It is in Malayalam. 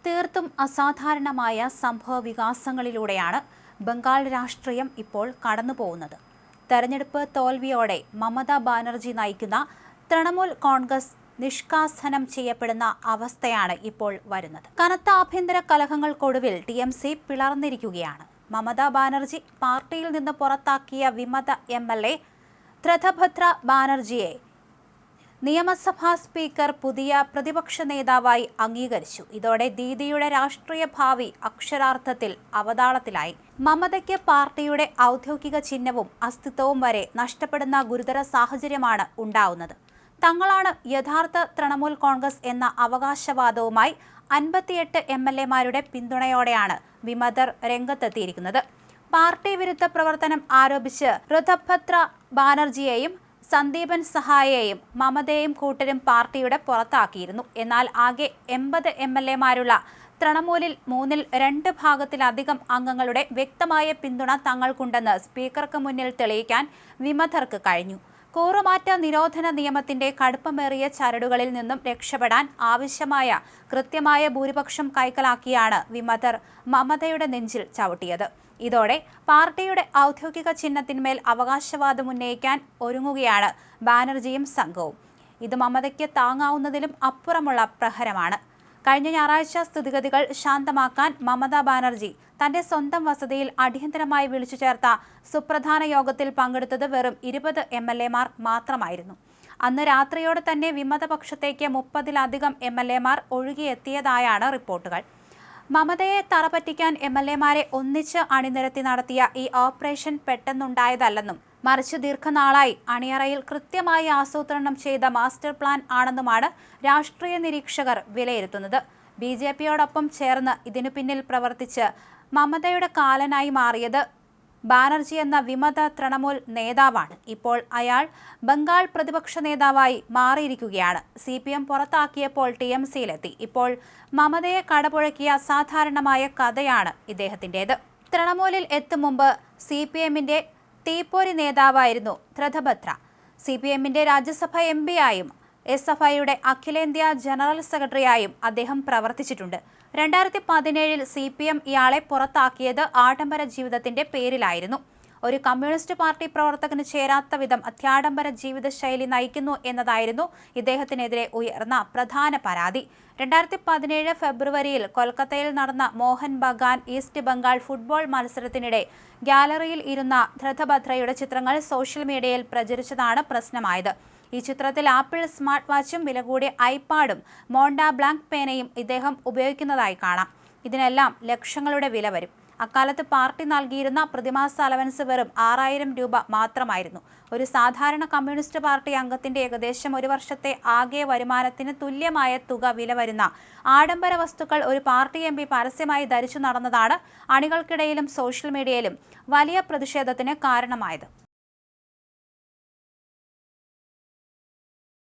തീർത്തും അസാധാരണമായ സംഭവ വികാസങ്ങളിലൂടെയാണ് ബംഗാൾ രാഷ്ട്രീയം ഇപ്പോൾ കടന്നുപോകുന്നത്. തെരഞ്ഞെടുപ്പ് തോൽവിയോടെ മമതാ ബാനർജി നയിക്കുന്ന തൃണമൂൽ കോൺഗ്രസ് നിഷ്കാസനം ചെയ്യപ്പെടുന്ന അവസ്ഥയാണ് ഇപ്പോൾ വരുന്നത്. കനത്ത ആഭ്യന്തര കലഹങ്ങൾക്കൊടുവിൽ TMC പിളർന്നിരിക്കുകയാണ്. മമതാ ബാനർജി പാർട്ടിയിൽ നിന്ന് പുറത്താക്കിയ വിമത MLA ത്രഥഭദ്ര ബാനർജിയെ നിയമസഭാ സ്പീക്കർ പുതിയ പ്രതിപക്ഷ നേതാവായി അംഗീകരിച്ചു. ഇതോടെ ദീദിയുടെ രാഷ്ട്രീയ ഭാവി അക്ഷരാർത്ഥത്തിൽ അവതാളത്തിലായി. മമതയ്ക്ക് പാർട്ടിയുടെ ഔദ്യോഗിക ചിഹ്നവും അസ്തിത്വവും വരെ നഷ്ടപ്പെടുന്ന ഗുരുതര സാഹചര്യമാണ് ഉണ്ടാവുന്നത്. തങ്ങളാണ് യഥാർത്ഥ തൃണമൂൽ കോൺഗ്രസ് എന്ന അവകാശവാദവുമായി 58 MLA-മാരുടെ പിന്തുണയോടെയാണ് വിമതർ രംഗത്തെത്തിയിരിക്കുന്നത്. പാർട്ടി വിരുദ്ധ പ്രവർത്തനം ആരോപിച്ച് ഋതഭദ്ര ബാനർജിയെയും സന്ദീപൻ സഹായെയും മമതയും കൂട്ടരും പാർട്ടിയുടെ പുറത്താക്കിയിരുന്നു. എന്നാൽ ആകെ 80 MLA-മാരുള്ള തൃണമൂലിൽ 2 ഭാഗത്തിലധികം അംഗങ്ങളുടെ വ്യക്തമായ പിന്തുണ തങ്ങൾക്കുണ്ടെന്ന് സ്പീക്കർക്ക് മുന്നിൽ തെളിയിക്കാൻ വിമതർക്ക് കഴിഞ്ഞു. കൂറുമാറ്റ നിരോധന നിയമത്തിന്റെ കടുപ്പമേറിയ ചരടുകളിൽ നിന്നും രക്ഷപ്പെടാൻ ആവശ്യമായ കൃത്യമായ ഭൂരിപക്ഷം കൈക്കലാക്കിയാണ് വിമതർ മമതയുടെ നെഞ്ചിൽ ചവിട്ടിയത്. ഇതോടെ പാർട്ടിയുടെ ഔദ്യോഗിക ചിഹ്നത്തിന്മേൽ അവകാശവാദം ഉന്നയിക്കാൻ ഒരുങ്ങുകയാണ് ബാനർജിയും സംഘവും. ഇത് മമതയ്ക്ക് താങ്ങാവുന്നതിലും അപ്പുറമുള്ള പ്രഹരമാണ്. കഴിഞ്ഞ ഞായറാഴ്ച സ്ഥിതിഗതികൾ ശാന്തമാക്കാൻ മമതാ ബാനർജി തന്റെ സ്വന്തം വസതിയിൽ അടിയന്തരമായി വിളിച്ചു ചേർത്ത സുപ്രധാന യോഗത്തിൽ പങ്കെടുത്തത് വെറും 20 MLA-മാർ മാത്രമായിരുന്നു. അന്ന് രാത്രിയോടെ തന്നെ വിമതപക്ഷത്തേക്ക് 30-ലധികം MLA-മാർ ഒഴുകിയെത്തിയതായാണ് റിപ്പോർട്ടുകൾ. മമതയെ തറപറ്റിക്കാൻ MLA-മാരെ ഒന്നിച്ച് അണിനിരത്തി നടത്തിയ ഈ ഓപ്പറേഷൻ പെട്ടെന്നുണ്ടായതല്ലെന്നും മറിച്ച് ദീർഘനാളായി അണിയറയിൽ കൃത്യമായി ആസൂത്രണം ചെയ്ത മാസ്റ്റർ പ്ലാൻ ആണെന്നുമാണ് രാഷ്ട്രീയ നിരീക്ഷകർ വിലയിരുത്തുന്നത്. BJP-യോടൊപ്പം ചേർന്ന് ഇതിനു പിന്നിൽ പ്രവർത്തിച്ച് മമതയുടെ കാലനായി മാറിയത് ബാനർജി എന്ന വിമത തൃണമൂൽ നേതാവാണ്. ഇപ്പോൾ അയാൾ ബംഗാൾ പ്രതിപക്ഷ നേതാവായി മാറിയിരിക്കുകയാണ്. CPM പുറത്താക്കിയപ്പോൾ TMC-യിലെത്തി. ഇപ്പോൾ മമതയെ കടപുഴക്കിയ അസാധാരണമായ കഥയാണ് ഇദ്ദേഹത്തിൻ്റേത്. തൃണമൂലിൽ എത്തും മുമ്പ് CPM-ന്റെ തീപ്പൊരി നേതാവായിരുന്നു ത്രഥഭദ്ര. CPM-ന്റെ രാജ്യസഭ MP-ആയും SFI-യുടെ അഖിലേന്ത്യാ ജനറൽ സെക്രട്ടറിയായും അദ്ദേഹം പ്രവർത്തിച്ചിട്ടുണ്ട്. 2017-ൽ CPM ഇയാളെ പുറത്താക്കിയത് ആഡംബര ജീവിതത്തിന്റെ പേരിലായിരുന്നു. ഒരു കമ്മ്യൂണിസ്റ്റ് പാർട്ടി പ്രവർത്തകന് ചേരാത്ത വിധം അത്യാഡംബര ജീവിതശൈലി നയിക്കുന്നു എന്നതായിരുന്നു ഇദ്ദേഹത്തിനെതിരെ ഉയർന്ന പ്രധാന പരാതി. 2017 ഫെബ്രുവരിയിൽ കൊൽക്കത്തയിൽ നടന്ന മോഹൻ ബഗാൻ ഈസ്റ്റ് ബംഗാൾ ഫുട്ബോൾ മത്സരത്തിനിടെ ഗാലറിയിൽ ഇരുന്ന ത്രഥഭദ്രയുടെ ചിത്രങ്ങൾ സോഷ്യൽ മീഡിയയിൽ പ്രചരിച്ചതാണ് പ്രശ്നമായത്. ഈ ചിത്രത്തിൽ ആപ്പിൾ സ്മാർട്ട് വാച്ചും വില കൂടിയ iPad-ഉം മോണ്ട ബ്ലാങ്ക് പേനയും ഇദ്ദേഹം ഉപയോഗിക്കുന്നതായി കാണാം. ഇതിനെല്ലാം ലക്ഷങ്ങളുടെ വില വരും. അക്കാലത്ത് പാർട്ടി നൽകിയിരുന്ന പ്രതിമാസ അലവൻസ് വെറും 6000 രൂപ മാത്രമായിരുന്നു. ഒരു സാധാരണ കമ്മ്യൂണിസ്റ്റ് പാർട്ടി അംഗത്തിന്റെ ഏകദേശം ഒരു വർഷത്തെ ആകെ വരുമാനത്തിന് തുല്യമായ തുക വില വരുന്ന ആഡംബര വസ്തുക്കൾ ഒരു പാർട്ടി MP പരസ്യമായി ധരിച്ചു നടന്നതാണ് അണികൾക്കിടയിലും സോഷ്യൽ മീഡിയയിലും വലിയ പ്രതിഷേധത്തിന് കാരണമായത്.